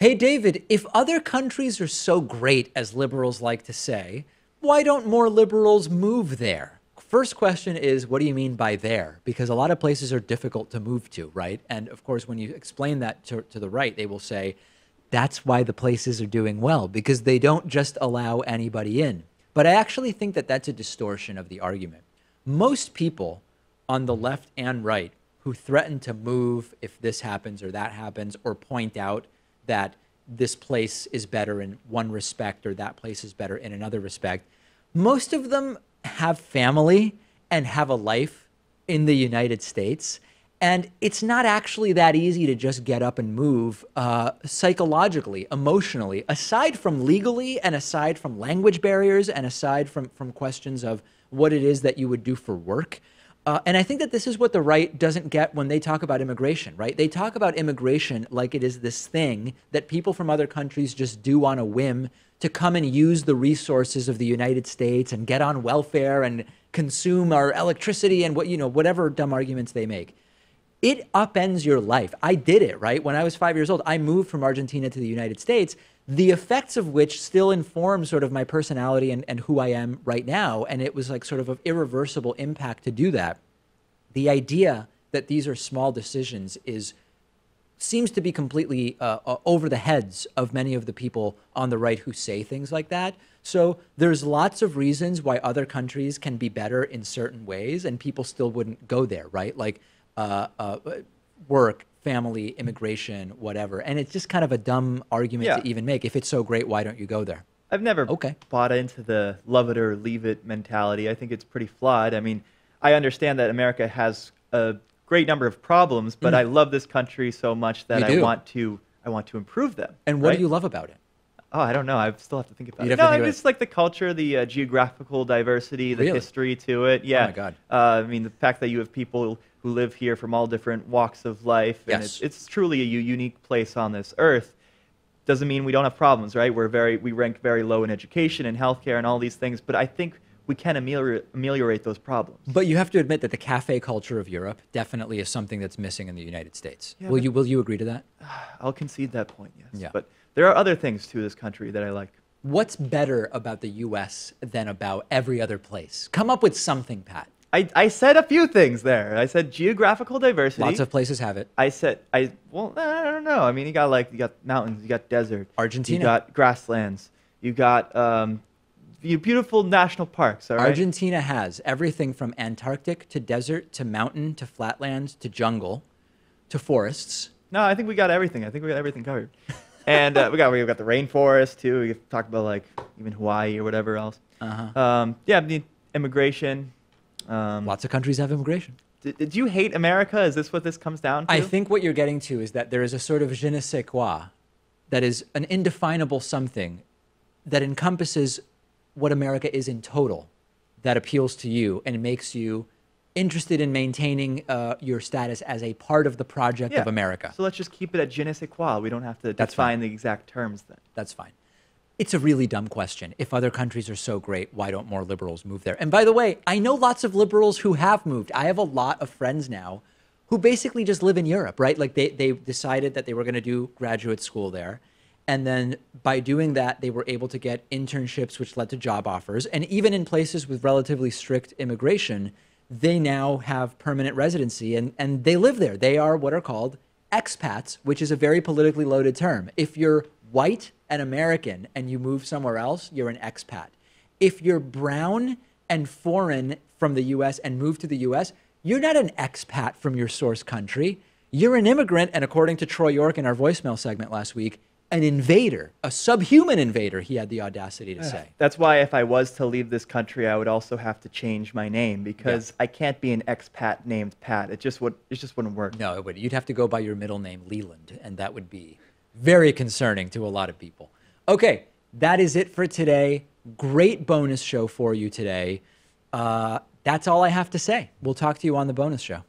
Hey, David, if other countries are so great as liberals like to say, why don't more liberals move there? First question is, what do you mean by there? Because a lot of places are difficult to move to, right? And of course, when you explain that to the right, they will say, that's why the places are doing well, because they don't just allow anybody in. But I actually think that that's a distortion of the argument. Most people on the left and right who threaten to move if this happens or that happens, or point out that this place is better in one respect or that place is better in another respect, most of them have family and have a life in the United States. And it's not actually that easy to just get up and move psychologically, emotionally, aside from legally and aside from language barriers and aside from questions of what it is that you would do for work. And I think that this is what the right doesn't get when they talk about immigration, right? They talk about immigration like it is this thing that people from other countries just do on a whim to come and use the resources of the United States and get on welfare and consume our electricity and whatever dumb arguments they make. It upends your life. I did it, right? When I was 5 years old, I moved from Argentina to the United States, the effects of which still inform sort of my personality and who I am right now. And it was like sort of irreversible impact to do that. The idea that these are small decisions seems to be completely over the heads of many of the people on the right who say things like that. So there's lots of reasons why other countries can be better in certain ways, and people still wouldn't go there, right? Like work, family, immigration, whatever. And it's just kind of a dumb argument to even make. If it's so great, why don't you go there? I've never bought into the love it or leave it mentality. I think it's pretty flawed. I mean, I understand that America has a great number of problems, but I love this country so much that I want to improve them. And what do you love about it? Oh, I don't know. I still have to think about it. No, it's like the culture, the geographical diversity, the history to it. Yeah. Oh my God. I mean, the fact that you have people who live here from all different walks of life, and it's truly a unique place on this earth. Doesn't mean we don't have problems, right? We rank very low in education and healthcare and all these things, but I think we can ameliorate those problems. But you have to admit that the cafe culture of Europe definitely is something that's missing in the United States. Yeah, will you agree to that? I'll concede that point, yes. Yeah. But there are other things to this country that I like. What's better about the U.S. than about every other place? Come up with something, Pat. I said a few things there. I said geographical diversity. Lots of places have it. I don't know. I mean, you got mountains, you got desert. Argentina. You got grasslands. You got beautiful national parks, all right? Argentina has everything from Antarctic to desert to mountain to flatlands to jungle to forests. No, I think we got everything. I think we got everything covered. And we got the rainforest too. We talked about like even Hawaii or whatever else. The immigration. Lots of countries have immigration. Did you hate America? Is this what this comes down to? I think what you're getting to is that there is a sort of je ne sais quoi that is an indefinable something that encompasses what America is in total that appeals to you and makes you interested in maintaining your status as a part of the project of America. So let's just keep it at je ne sais quoi. We don't have to define the exact terms then. That's fine. It's a really dumb question. If other countries are so great, why don't more liberals move there? And by the way, I know lots of liberals who have moved. I have a lot of friends now who basically just live in Europe, right? Like they decided that they were going to do graduate school there. And then by doing that, they were able to get internships, which led to job offers. And even in places with relatively strict immigration, they now have permanent residency and they live there. They are what are called expats, which is a very politically loaded term. If you're white and American and you move somewhere else, you're an expat. If you're brown and foreign from the US and move to the US, you're not an expat from your source country. You're an immigrant, and according to Troy York in our voicemail segment last week, an invader, a subhuman invader, he had the audacity to say. That's why if I was to leave this country, I would also have to change my name because I can't be an expat named Pat. It just wouldn't work. No, it would. You'd have to go by your middle name, Leland, and that would be very concerning to a lot of people. Okay, that is it for today. Great bonus show for you today. That's all I have to say. We'll talk to you on the bonus show.